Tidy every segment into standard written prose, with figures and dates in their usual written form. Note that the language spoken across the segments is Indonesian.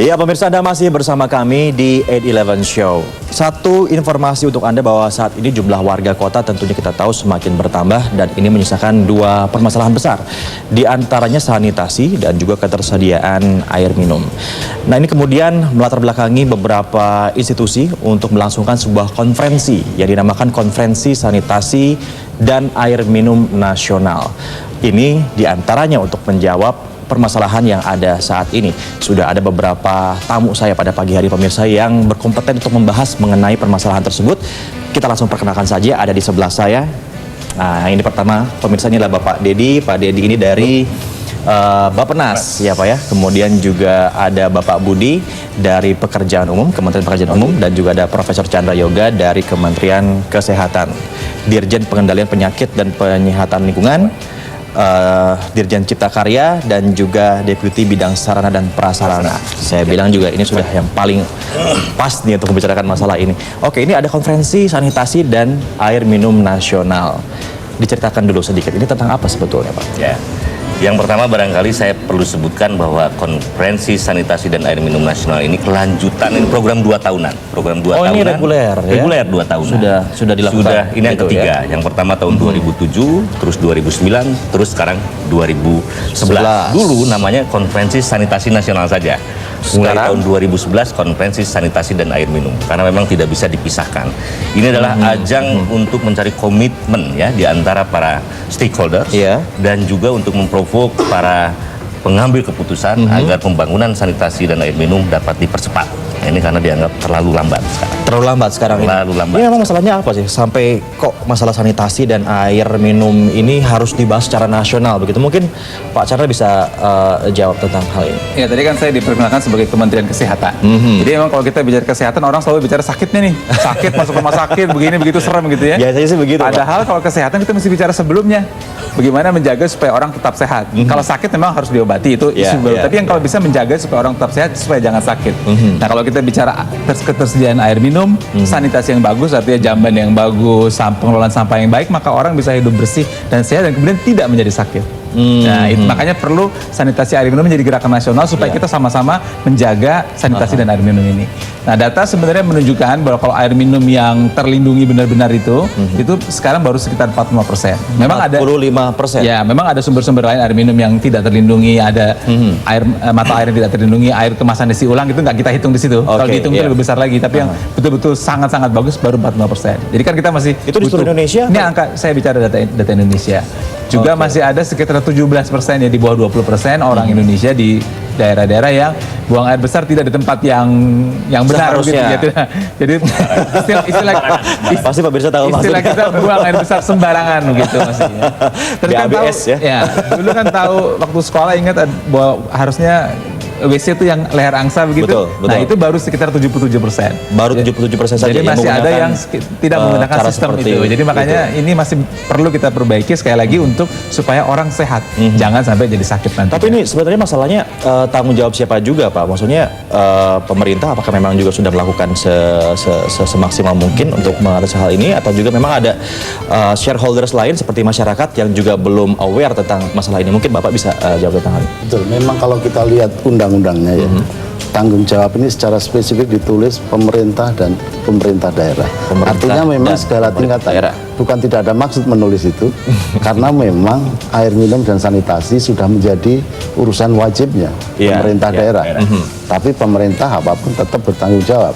Ya pemirsa, Anda masih bersama kami di 8-11 Show. Satu informasi untuk Anda bahwa saat ini jumlah warga kota tentunya kita tahu semakin bertambah dan ini menyisakan dua permasalahan besar. Di antaranya sanitasi dan juga ketersediaan air minum. Nah ini kemudian melatar belakangi beberapa institusi untuk melangsungkan sebuah konferensi yang dinamakan Konferensi Sanitasi dan Air Minum Nasional. Ini diantaranya untuk menjawab permasalahan yang ada saat ini. Sudah ada beberapa tamu saya pada pagi hari pemirsa yang berkompeten untuk membahas mengenai permasalahan tersebut. Kita langsung perkenalkan saja, ada di sebelah saya. Nah ini pertama pemirsa, ini adalah Bapak Dedi. Pak Dedi ini dari Bappenas ya Pak ya. Kemudian juga ada Bapak Budi dari Pekerjaan Umum, Kementerian Pekerjaan Umum, dan juga ada Profesor Chandra Yoga dari Kementerian Kesehatan, Dirjen Pengendalian Penyakit dan Penyihatan Lingkungan, Dirjen Cipta Karya, dan juga Deputi Bidang Sarana dan Prasarana. Saya bilang juga ini sudah yang paling pas nih untuk membicarakan masalah ini. Oke, ini ada Konferensi Sanitasi dan Air Minum Nasional. Diceritakan dulu sedikit, ini tentang apa sebetulnya Pak? Ya. Yang pertama barangkali saya perlu sebutkan bahwa Konferensi Sanitasi dan Air Minum Nasional ini kelanjutan, ini program 2 tahunan. Program 2 tahunan. Ini reguler ya? Reguler 2 tahunan. Sudah dilakukan. Sudah, ini yang gitu, ketiga. Ya? Yang pertama tahun 2007, terus 2009, terus sekarang 2011. Dulu namanya Konferensi Sanitasi Nasional saja. Mulai tahun 2011 Konferensi Sanitasi dan Air Minum, karena memang tidak bisa dipisahkan. Ini adalah ajang untuk mencari komitmen ya di antara para stakeholders dan juga untuk memprovok para pengambil keputusan agar pembangunan sanitasi dan air minum dapat dipercepat. Ini karena dianggap terlalu lambat sekarang. Terlalu lambat sekarang ini. Terlalu lambat. Ini memang masalahnya apa sih? Sampai kok masalah sanitasi dan air minum ini harus dibahas secara nasional begitu? Mungkin Pak Chandra bisa jawab tentang hal ini. Ya tadi kan saya diperkenalkan sebagai Kementerian Kesehatan. Jadi memang kalau kita bicara kesehatan, orang selalu bicara sakitnya nih. Sakit masuk rumah sakit, begini begitu serem gitu ya. Biasanya sih begitu. Padahal kalau kesehatan kita mesti bicara sebelumnya. Bagaimana menjaga supaya orang tetap sehat. Kalau sakit memang harus diobati, itu isu baru. Tapi yang kalau bisa menjaga supaya orang tetap sehat supaya jangan sakit. Nah kalau kita bicara ketersediaan air minum, sanitasi yang bagus, artinya jamban yang bagus, pengelolaan sampah yang baik, maka orang bisa hidup bersih dan sehat dan kemudian tidak menjadi sakit. Nah, itu makanya perlu sanitasi air minum menjadi gerakan nasional supaya kita sama-sama menjaga sanitasi dan air minum ini. Nah, data sebenarnya menunjukkan bahwa kalau air minum yang terlindungi benar-benar itu sekarang baru sekitar 45%. Memang 45%. Ya, memang ada sumber-sumber lain air minum yang tidak terlindungi, ada air mata air yang tidak terlindungi, air kemasan isi ulang itu nggak kita hitung di situ. Kalau dihitung itu lebih besar lagi, tapi yang betul-betul sangat-sangat bagus baru 45%. Jadi kan kita masih itu di seluruh Indonesia? Ini angka saya bicara data Indonesia. Juga masih ada sekitar 17% ya, di bawah 20% orang Indonesia di daerah-daerah yang buang air besar tidak di tempat yang benar gitu. Jadi istilah pasti Pak Birsa tahu istilah kita buang air besar sembarangan gitu maksudnya. Terus kan tahu, ya dulu kan tahu waktu sekolah ingat bahwa harusnya WC itu yang leher angsa begitu. Betul. Nah itu baru sekitar 77%. Baru 77% saja. Jadi masih ada yang tidak menggunakan sistem itu. Jadi makanya ini masih perlu kita perbaiki sekali lagi untuk supaya orang sehat. Jangan sampai jadi sakit nanti. Tapi ini sebenarnya masalahnya tanggung jawab siapa juga Pak? Maksudnya pemerintah apakah memang juga sudah melakukan semaksimal mungkin untuk mengatasi hal ini, atau juga memang ada shareholders lain seperti masyarakat yang juga belum aware tentang masalah ini? Mungkin Bapak bisa jawab tentang hal ini. Betul, memang kalau kita lihat undang-undangnya ya, tanggung jawab ini secara spesifik ditulis pemerintah dan pemerintah daerah. Artinya memang segala tingkatan daerah. Bukan tidak ada maksud menulis itu, karena memang air minum dan sanitasi sudah menjadi urusan wajibnya pemerintah daerah. Tapi pemerintah apapun tetap bertanggung jawab.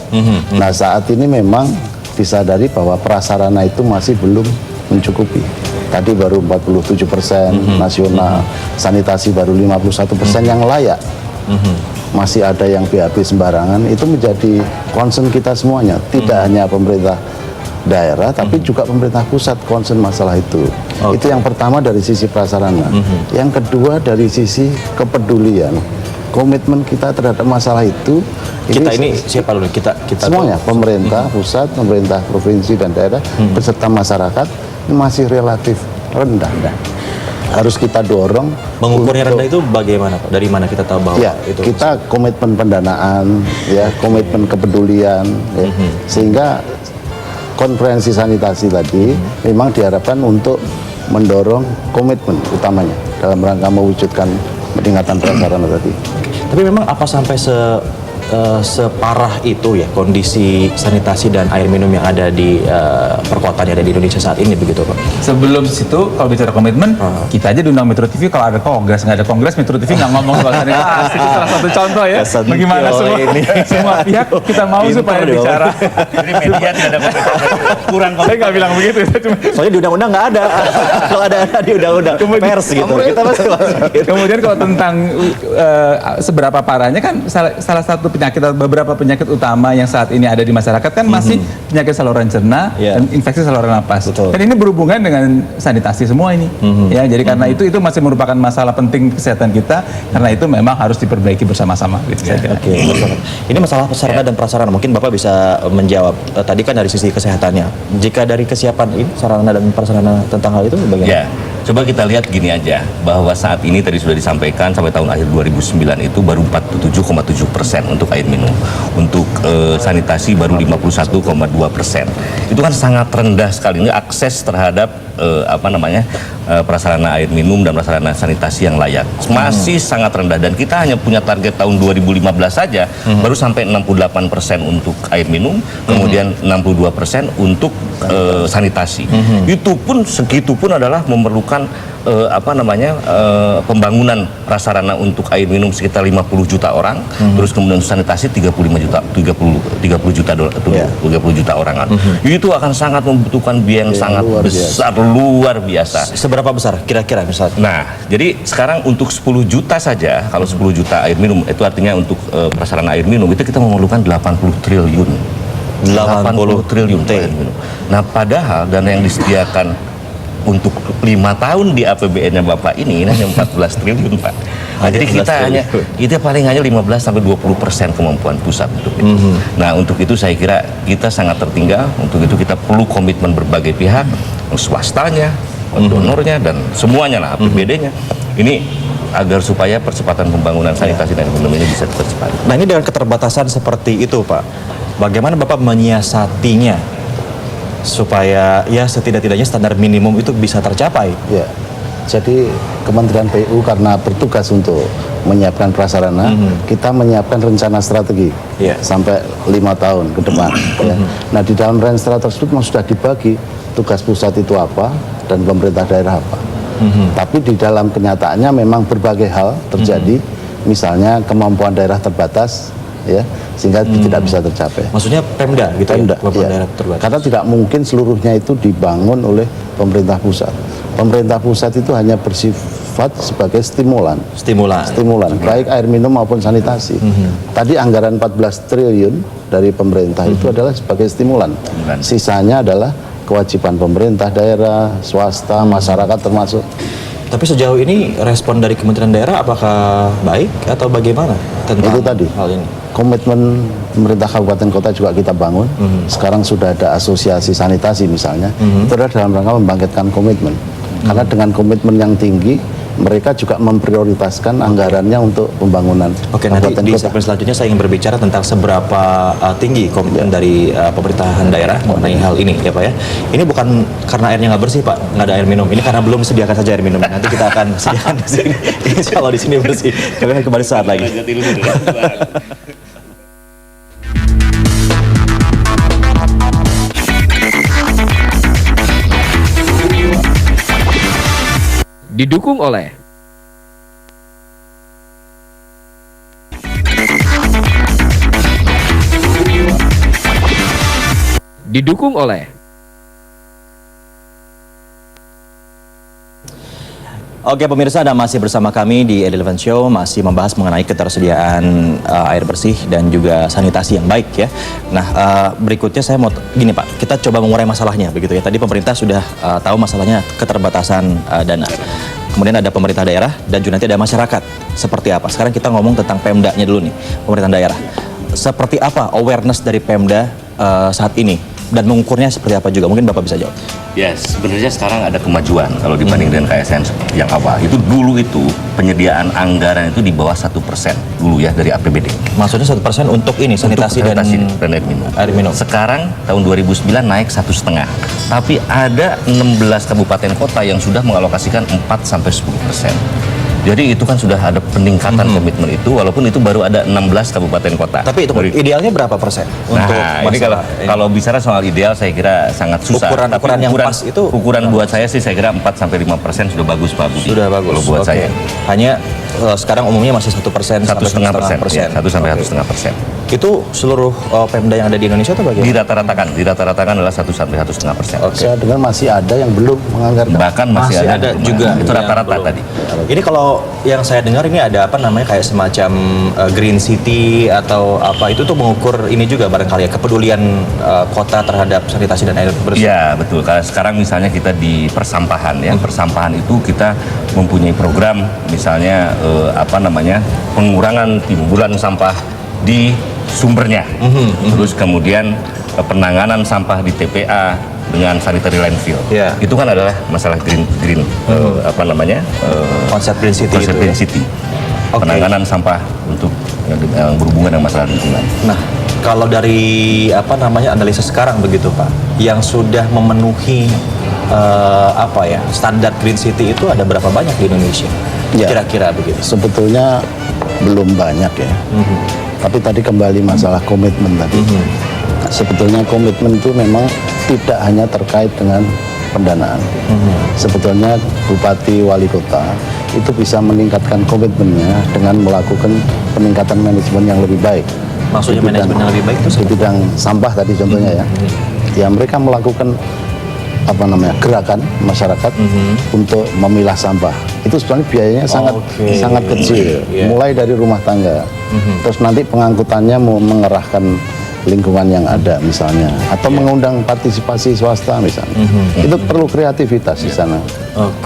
Nah saat ini memang disadari bahwa prasarana itu masih belum mencukupi. Tadi baru 47% nasional, sanitasi baru 51% yang layak. Masih ada yang BAB sembarangan, itu menjadi concern kita semuanya, tidak hanya pemerintah daerah tapi juga pemerintah pusat concern masalah itu. Itu yang pertama dari sisi prasarana. Yang kedua dari sisi kepedulian, komitmen kita terhadap masalah itu. Kita ini siapa dulu? Kita semuanya, pemerintah pusat, pemerintah provinsi dan daerah beserta masyarakat ini masih relatif rendah. Harus kita dorong. Mengukurnya rendah itu bagaimana Pak? Dari mana kita tahu bahwa itu? Kita komitmen pendanaan, ya, komitmen kepedulian, ya, sehingga konferensi sanitasi tadi memang diharapkan untuk mendorong komitmen utamanya dalam rangka mewujudkan peningkatan prasarana tadi. Tapi memang apa sampai separah itu ya kondisi sanitasi dan air minum yang ada di perkotaan yang ada di Indonesia saat ini begitu Pak? Sebelum situ, kalau bicara komitmen, kita aja diundang Metro TV kalau ada kongres, nggak ada kongres, Metro TV nggak ngomong soal sanitasi. Itu salah satu contoh ya. Bagaimana semua pihak kita mau supaya bicara. Jadi media tidak ada kurang Saya nggak bilang begitu. Soalnya di undang-undang nggak ada. Kalau ada di undang-undang pers gitu. Kita masih masukin. Kemudian kalau tentang seberapa parahnya kan salah satu penyakit atau beberapa penyakit utama yang saat ini ada di masyarakat kan masih penyakit saluran cerna dan infeksi saluran napas. Betul. Dan ini berhubungan dengan sanitasi semua ini. Ya, jadi karena itu masih merupakan masalah penting kesehatan kita. Karena itu memang harus diperbaiki bersama-sama. Gitu, saya kira. Oke, ini masalah sarana dan prasarana. Mungkin Bapak bisa menjawab. Tadi kan dari sisi kesehatannya. Jika dari kesiapan ini sarana dan prasarana tentang hal itu bagaimana? Ya, coba kita lihat gini aja, bahwa saat ini tadi sudah disampaikan sampai tahun akhir 2009 itu baru 47,7% untuk air minum, untuk sanitasi baru 51,2%. Itu kan sangat rendah sekali. Ini akses terhadap prasarana air minum dan prasarana sanitasi yang layak masih sangat rendah, dan kita hanya punya target tahun 2015 saja baru sampai 68% untuk air minum, kemudian 62% untuk sanitasi. Itu pun segitu pun adalah memerlukan pembangunan prasarana untuk air minum sekitar 50 juta orang, terus kemudian sanitasi 30 juta orangan. Itu akan sangat membutuhkan biaya yang sangat besar, luar biasa. Seberapa besar kira-kira misalnya? Nah, jadi sekarang untuk 10 juta saja, kalau 10 juta air minum, itu artinya untuk prasarana air minum itu kita memerlukan 80 triliun. 80 triliun air minum. Nah, padahal dana yang disediakan untuk 5 tahun di APBN-nya Bapak ini hanya 14 triliun Pak. Nah, jadi kita paling hanya 15-20% kemampuan pusat untuk itu. Nah, untuk itu saya kira kita sangat tertinggal. Untuk itu kita perlu komitmen berbagai pihak, swastanya, donornya, dan semuanya lah, APBD-nya. Ini agar supaya percepatan pembangunan sanitasi dan minum ini bisa dipercepat. Nah, ini dengan keterbatasan seperti itu Pak, bagaimana Bapak menyiasatinya supaya ya setidak-tidaknya standar minimum itu bisa tercapai? Ya, jadi Kementerian PU karena bertugas untuk menyiapkan prasarana, kita menyiapkan rencana strategi sampai 5 tahun ke depan. Ya. Nah, di dalam rencana tersebut memang sudah dibagi tugas pusat itu apa dan pemerintah daerah apa. Tapi di dalam kenyataannya memang berbagai hal terjadi, misalnya kemampuan daerah terbatas, ya, sehingga tidak bisa tercapai. Maksudnya Pemda gitu, Pemda, ya? Ya. Karena tidak mungkin seluruhnya itu dibangun oleh pemerintah pusat. Pemerintah pusat itu hanya bersifat sebagai stimulan, baik air minum maupun sanitasi. Tadi anggaran 14 triliun dari pemerintah itu adalah sebagai stimulan. Sisanya adalah kewajiban pemerintah daerah, swasta, masyarakat termasuk. Tapi sejauh ini respon dari Kementerian Daerah apakah baik atau bagaimana tentang itu tadi hal ini? Komitmen pemerintah kabupaten kota juga kita bangun. Sekarang sudah ada asosiasi sanitasi misalnya. Itu adalah dalam rangka membangkitkan komitmen. Karena dengan komitmen yang tinggi, mereka juga memprioritaskan anggarannya untuk pembangunan. Oke, nanti di segmen selanjutnya saya ingin berbicara tentang seberapa tinggi komitmen dari pemerintahan daerah mengenai hal ini ya Pak ya. Ini bukan karena airnya nggak bersih Pak, nggak ada air minum. Ini karena belum disediakan saja air minum. Nanti kita akan sediakan di sini. Insya Allah di sini bersih. Kami akan kembali saat lagi. Didukung oleh Oke pemirsa, Anda masih bersama kami di Eleven Show, masih membahas mengenai ketersediaan air bersih dan juga sanitasi yang baik ya. Nah berikutnya saya mau gini Pak, kita coba mengurai masalahnya begitu ya. Tadi pemerintah sudah tahu masalahnya keterbatasan dana. Kemudian ada pemerintah daerah dan juga nanti ada masyarakat. Seperti apa? Sekarang kita ngomong tentang Pemdanya dulu nih, pemerintah daerah. Seperti apa awareness dari Pemda saat ini? Dan mengukurnya seperti apa juga? Mungkin Bapak bisa jawab. Ya, sebenarnya sekarang ada kemajuan kalau dibanding dengan KSN yang awal. Itu dulu itu penyediaan anggaran itu di bawah 1% dulu ya dari APBD. Maksudnya 1% untuk ini sanitasi dan air minum. Air minum. Sekarang tahun 2009 naik 1,5. Tapi ada 16 kabupaten kota yang sudah mengalokasikan 4-10%. Jadi itu kan sudah ada peningkatan komitmen itu, walaupun itu baru ada 16 kabupaten kota. Tapi itu idealnya berapa persen? Nah, ini kalau bicara soal ideal saya kira sangat susah. Ukuran yang pas itu? Ukuran buat saya sih saya kira 4-5% sudah bagus Pak Budi. Sudah bagus. Kalau buat saya. Hanya sekarang umumnya masih 1% 1,5%. 1-1,5%. Itu seluruh Pemda yang ada di Indonesia atau bagaimana? Dirata-ratakan adalah 1-1,5%. Saya dengar masih ada yang belum menganggarkan. Bahkan masih ada juga. Itu rata-rata tadi. Ini kalau yang saya dengar ini ada apa namanya kayak semacam Green City atau apa itu tuh mengukur ini juga barangkali ya kepedulian kota terhadap sanitasi dan air bersih. Ya betul. Kalau sekarang misalnya kita di persampahan ya, persampahan itu kita mempunyai program misalnya pengurangan timbulan sampah di sumbernya, terus kemudian penanganan sampah di TPA dengan sanitary landfill. Itu kan adalah masalah green konsep Green City konsep Green City. Penanganan sampah untuk yang berhubungan dengan masalah lingkungan. Nah, kalau dari analisa sekarang begitu Pak, yang sudah memenuhi standar Green City itu ada berapa banyak di Indonesia? Kira-kira begitu. Sebetulnya belum banyak ya. Tapi tadi kembali masalah komitmen tadi. Sebetulnya komitmen itu memang tidak hanya terkait dengan pendanaan. Sebetulnya bupati wali kota itu bisa meningkatkan komitmennya dengan melakukan peningkatan manajemen yang lebih baik. Maksudnya manajemen yang lebih baik itu di bidang sampah tadi contohnya ya. Ya mereka melakukan gerakan masyarakat untuk memilah sampah. Itu sebenarnya biayanya sangat kecil, mulai dari rumah tangga. Terus nanti pengangkutannya mau mengerahkan lingkungan yang ada misalnya, atau mengundang partisipasi swasta misalnya. Itu perlu kreativitas di sana.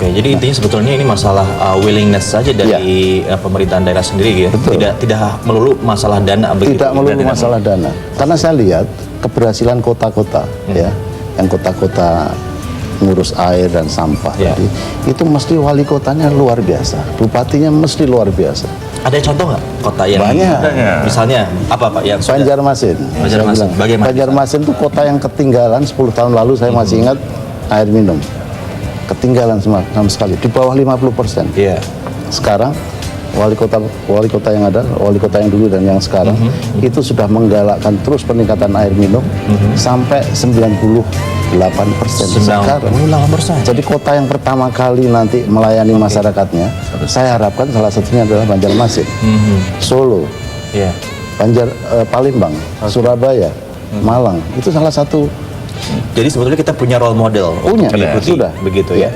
Jadi intinya sebetulnya ini masalah willingness saja dari pemerintahan daerah sendiri ya. Tidak melulu masalah dana begitu. Tidak melulu masalah dana. Karena saya lihat keberhasilan kota-kota ya, yang kota-kota ngurus air dan sampah tadi, itu mesti wali kotanya luar biasa, bupatinya mesti luar biasa. Ada contoh nggak kota yang banyak? Misalnya apa Pak? Yang Banjarmasin. Bagaimana? Banjarmasin itu kota yang ketinggalan 10 tahun lalu, saya masih ingat air minum. Ketinggalan sama sekali, di bawah 50%. Sekarang wali kota yang ada, wali kota yang dulu dan yang sekarang itu sudah menggalakkan terus peningkatan air minum sampai 98% sekarang. Jadi kota yang pertama kali nanti melayani masyarakatnya, saya harapkan salah satunya adalah Banjarmasin, Solo, Palembang, Surabaya, Malang. Itu salah satu. Jadi sebetulnya kita punya role model Sudah begitu ya.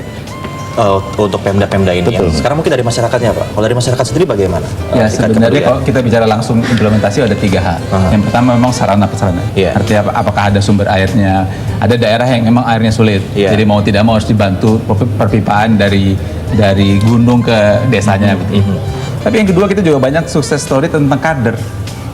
Untuk Pemda-Pemda ini. Sekarang mungkin dari masyarakatnya Pak. Kalau dari masyarakat sendiri bagaimana? Ya sebenarnya kalau kita bicara langsung implementasi ada 3 hal. Yang pertama memang sarana prasarana. Artinya apakah ada sumber airnya? Ada daerah yang memang airnya sulit. Jadi mau tidak mau harus dibantu perpipaan dari gunung ke desanya. Tapi yang kedua kita juga banyak sukses story tentang kader.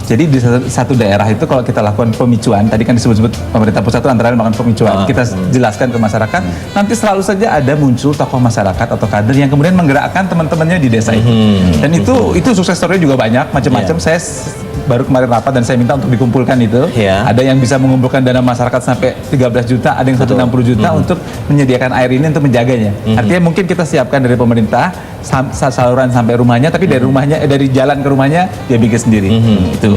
Jadi di satu daerah itu kalau kita lakukan pemicuan, tadi kan disebut-sebut pemerintah pusat itu antara lain melakukan pemicuan, kita jelaskan ke masyarakat, nanti selalu saja ada muncul tokoh masyarakat atau kader yang kemudian menggerakkan teman-temannya di desa itu. Dan itu sukses story juga banyak, macam-macam. Saya baru kemarin rapat dan saya minta untuk dikumpulkan itu. Ada yang bisa mengumpulkan dana masyarakat sampai 13 juta, ada yang 160 juta untuk menyediakan air ini untuk menjaganya. Artinya mungkin kita siapkan dari pemerintah saluran sampai rumahnya, tapi dari rumahnya dari jalan ke rumahnya dia bikin sendiri.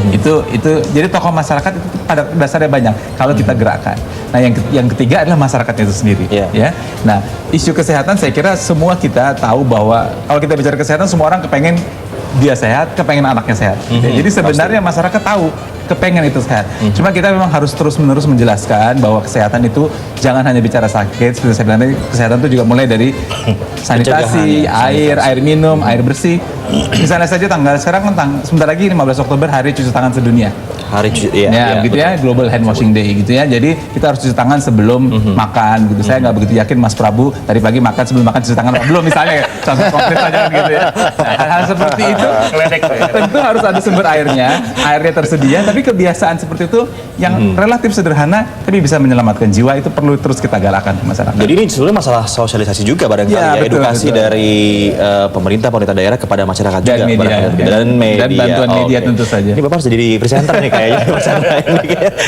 Itu jadi tokoh masyarakat itu pada dasarnya banyak kalau kita gerakkan. Nah yang ketiga adalah masyarakatnya itu sendiri. Ya. Nah isu kesehatan saya kira semua kita tahu bahwa kalau kita bicara kesehatan semua orang kepengen dia sehat, kepengen anaknya sehat. Jadi sebenarnya masyarakat tahu kepengen itu sehat. Cuma kita memang harus terus-menerus menjelaskan bahwa kesehatan itu jangan hanya bicara sakit. Seperti saya bilang tadi, kesehatan itu juga mulai dari sanitasi, air minum, air bersih. Misalnya saja sekarang sebentar lagi 15 Oktober Hari Cuci Tangan Sedunia. Hari cuci, gitu ya, Global Hand Washing Day gitu ya. Jadi kita harus cuci tangan sebelum makan gitu. Saya nggak begitu yakin Mas Prabu tadi pagi makan sebelum makan cuci tangan belum misalnya contoh konkret saja gitu ya. Nah, hal-hal seperti tentu harus ada sumber airnya tersedia, tapi kebiasaan seperti itu yang relatif sederhana tapi bisa menyelamatkan jiwa itu perlu terus kita galakkan ke masyarakat. Jadi ini sebenarnya masalah sosialisasi juga barangkali Ya, betul, edukasi betul. dari pemerintah daerah kepada masyarakat Dan juga media, barangkali. ya. dan media. Dan bantuan media Oke. tentu saja. Ini Bapak harus jadi presenter nih kayaknya.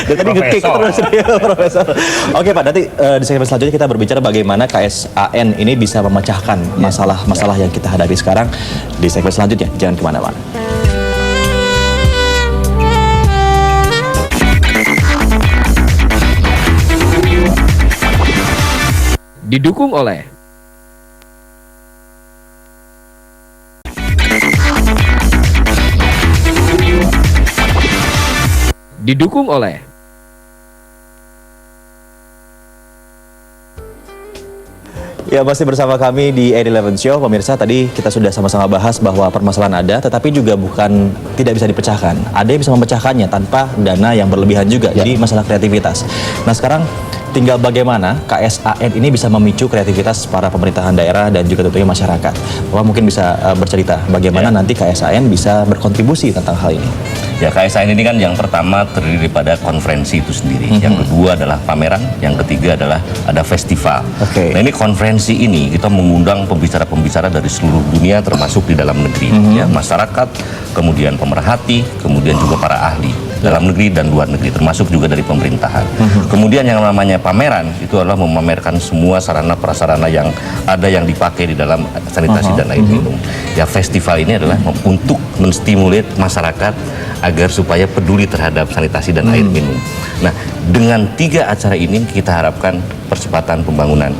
Dari tadi nge-kick terus dia Profesor. Oke Pak, nanti di segmen selanjutnya kita berbicara bagaimana KSAN ini bisa memecahkan masalah-masalah yang kita hadapi sekarang di segmen selanjutnya. Jangan kemana-mana. Didukung oleh Didukung oleh Ya, masih bersama kami di 8-11 Show. Pemirsa, tadi kita sudah sama-sama bahas bahwa permasalahan ada, tetapi juga bukan tidak bisa dipecahkan. Ada yang bisa memecahkannya tanpa dana yang berlebihan juga. Jadi masalah kreativitas. Nah, sekarang tinggal bagaimana KSAN ini bisa memicu kreativitas para pemerintahan daerah dan juga tentunya masyarakat. Bapak mungkin bisa bercerita bagaimana nanti KSAN bisa berkontribusi tentang hal ini. Ya, KSAN ini kan yang pertama terdiri pada konferensi itu sendiri. Yang kedua adalah pameran, yang ketiga adalah ada festival. Oke. Nah, ini konferensi ini kita mengundang pembicara-pembicara dari seluruh dunia termasuk di dalam negeri, ya, masyarakat, kemudian pemerhati, kemudian juga para ahli dalam negeri dan luar negeri, termasuk juga dari pemerintahan. Kemudian yang namanya pameran itu adalah memamerkan semua sarana prasarana yang ada yang dipakai di dalam sanitasi dan air minum. Ya, festival ini adalah untuk menstimulir masyarakat agar supaya peduli terhadap sanitasi dan air minum. Nah, dengan 3 acara ini kita harapkan percepatan pembangunan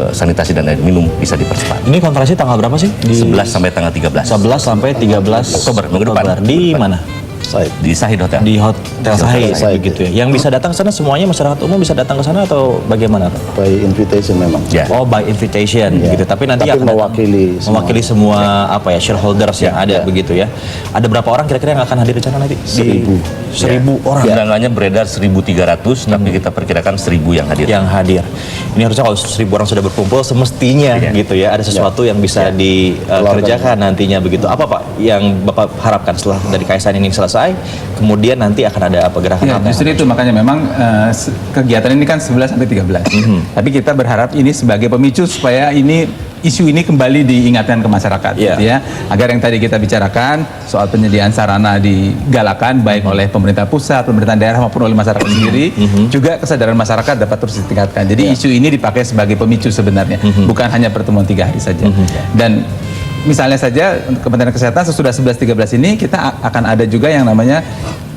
sanitasi dan air minum bisa dipercepat. Ini konferensi tanggal berapa sih? 11 sampai tanggal 13. 11 sampai 13 Oktober, minggu depan. Di mana? Di Sahid Hotel. Di Hotel Sahid begitu ya. Yang bisa datang ke sana semuanya masyarakat umum bisa datang ke sana atau bagaimana, Pak? By invitation memang. Ya. Oh, by invitation gitu. Tapi nanti Tapi akan mewakili semua apa ya shareholders yang ada begitu ya. Ada berapa orang kira-kira yang akan hadir di sana nanti? 1.000 orang Undangannya beredar 1.300, tapi kita perkirakan 1.000 yang hadir. yang hadir. Ini harusnya kalau 1.000 orang sudah berkumpul semestinya gitu ya ada sesuatu yang bisa dikerjakan nantinya begitu. Apa Pak yang Bapak harapkan setelah dari KSAN ini selesai, kemudian nanti akan ada apa gerakan Ya, apa? justru itu makanya memang kegiatan ini kan 11 sampai 13. Tapi kita berharap ini sebagai pemicu supaya isu ini kembali diingatkan ke masyarakat gitu ya. Agar yang tadi kita bicarakan soal penyediaan sarana digalakan baik oleh pemerintah pusat, pemerintah daerah maupun oleh masyarakat sendiri, juga kesadaran masyarakat dapat terus ditingkatkan. Jadi isu ini dipakai sebagai pemicu sebenarnya, bukan hanya pertemuan 3 hari saja. Dan misalnya saja Kementerian Kesehatan sesudah 11-13 ini kita akan ada juga yang namanya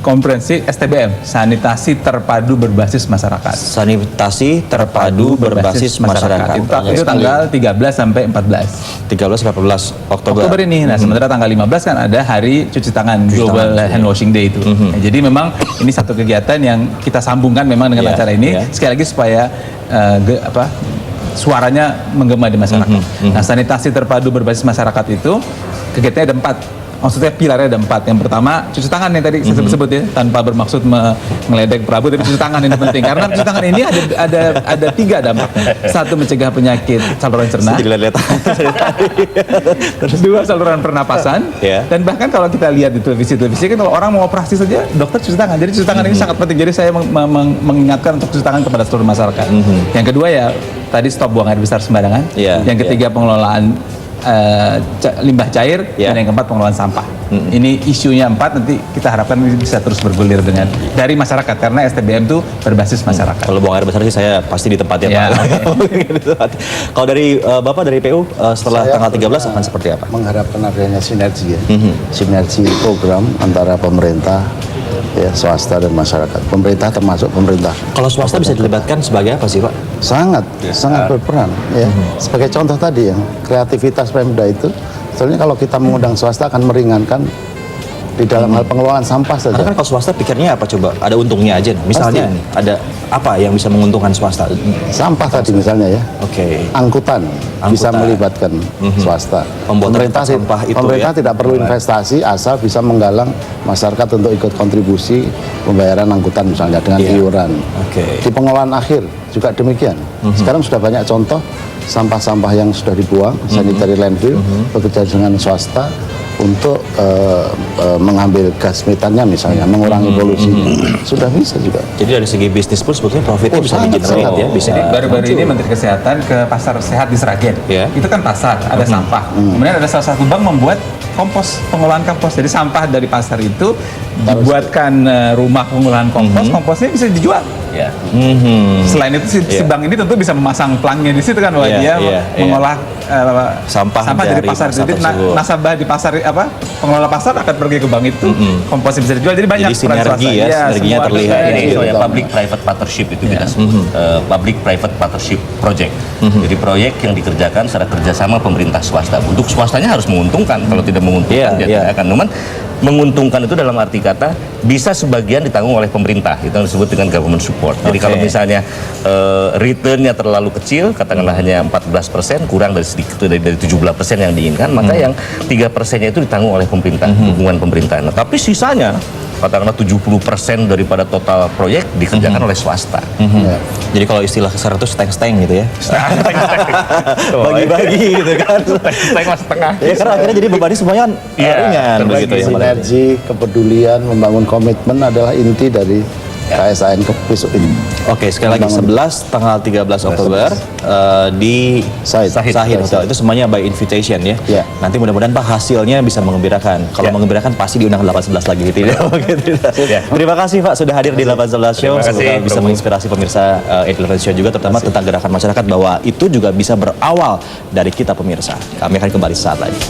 konferensi STBM, sanitasi terpadu berbasis masyarakat. Sanitasi terpadu berbasis masyarakat. Itu tanggal 13 sampai 14. 13 sampai 14 Oktober ini. Nah, sementara tanggal 15 kan ada hari cuci tangan, Global Hand Washing Day itu. Nah, jadi memang ini satu kegiatan yang kita sambungkan memang dengan acara ini sekali lagi supaya suaranya menggema di masyarakat. Nah, sanitasi terpadu berbasis masyarakat itu kegiatannya ada 4. Maksudnya pilarnya ada 4. Yang pertama cuci tangan yang tadi saya sebut ya, tanpa bermaksud mengeledek Prabu, tapi cuci tangan ini penting karena cuci tangan ini ada 3 dampaknya. 1, mencegah penyakit saluran cerna. 2, saluran pernapasan. Dan bahkan kalau kita lihat di televisi kan kalau orang mau operasi saja dokter cuci tangan. Jadi cuci tangan ini sangat penting. Jadi saya mengingatkan untuk cuci tangan kepada seluruh masyarakat. Yang kedua ya tadi stop buang air besar sembarangan. Yang ketiga pengelolaan limbah cair, dan yang keempat pengelolaan sampah. Ini isunya 4, nanti kita harapkan bisa terus bergulir dari masyarakat karena STBM itu berbasis masyarakat. Kalau buang air besar sih saya pasti di tempat ya, Pak. Kalau dari Bapak dari PU setelah tanggal 13 akan seperti apa? Mengharapkan adanya sinergi ya. Sinergi program antara pemerintah, swasta dan masyarakat. Pemerintah termasuk pemerintah. Kalau swasta bisa dilibatkan sebagai apa sih, Pak? Sangat berperan ya. Sebagai contoh tadi yang kreativitas Pemda itu, soalnya kalau kita mengundang swasta akan meringankan di dalam hal pengelolaan sampah saja. Karena kan kalau swasta pikirnya apa coba? Ada untungnya aja. Misalnya nih, ada apa yang bisa menguntungkan swasta? Sampah tadi misalnya ya. Angkutan bisa melibatkan swasta. Pemerintah tidak perlu investasi asal bisa menggalang masyarakat untuk ikut kontribusi pembayaran angkutan misalnya dengan iuran. Di pengolahan akhir juga demikian. Sekarang sudah banyak contoh sampah-sampah yang sudah dibuang, sanitary landfill, bekerja dengan swasta untuk mengambil gas metannya misalnya, mengurangi polusinya. Sudah bisa juga. Jadi dari segi bisnis pun sebetulnya profitnya bisa sangat, di-generate sangat. ya, bisa. Jadi baru-baru ini Menteri Kesehatan ke pasar sehat di Sragen. Ya. Itu kan pasar, ada sampah. Kemudian ada salah satu bank membuat kompos, pengolahan kompos. Jadi sampah dari pasar itu dibuatkan rumah pengolahan kompos, komposnya bisa dijual. Ya. Selain itu si bank ini tentu bisa memasang pelangnya di situ kan bahwa Iya, dia iya, mengolah Sampah dari dari pasar. pasar Jadi tersebut. nasabah di pasar pengelola pasar akan pergi ke bank itu, komposnya bisa dijual. Jadi banyak Jadi peran sinergi swasta. ya, Iya, sinerginya semua terlihat. ada. Ini Iya. namanya public private partnership itu kita sebut public private partnership project. Jadi proyek yang dikerjakan secara kerjasama pemerintah swasta. Untuk swastanya harus menguntungkan. Kalau tidak menguntungkan dia tidak akan. Cuman menguntungkan itu dalam arti kata bisa sebagian ditanggung oleh pemerintah. Itu yang disebut dengan government support. Jadi kalau misalnya returnnya terlalu kecil, katakanlah hanya 14%, kurang dari sedikit dari 17% yang diinginkan, maka yang 3%-nya itu ditanggung oleh pemerintah, hubungan pemerintah. Nah, tapi sisanya katakanlah 70% daripada total proyek dikerjakan oleh swasta. Ya. Jadi kalau istilah kesar itu steng-steng gitu ya. Bagi-bagi gitu kan. Setengah setengah. Ya karena akhirnya jadi bebannya semuanya kan ringan begitu ya. Sinergi, kepedulian, membangun komitmen adalah inti dari KSAN besok ini. Oke, sekali lagi 11 tanggal 13 Oktober di Sahid. Sahid Hotel. Itu semuanya by invitation ya. Ya. Nanti mudah-mudahan Pak hasilnya bisa mengembirakan. Kalau mengembirakan pasti diundang 811 lagi gitu ya. Terima kasih Pak sudah hadir di 811 Show. Terima kasih, Semoga bisa menginspirasi pemirsa 811 Show juga terutama tentang gerakan masyarakat bahwa itu juga bisa berawal dari kita pemirsa. Kami akan kembali saat lagi.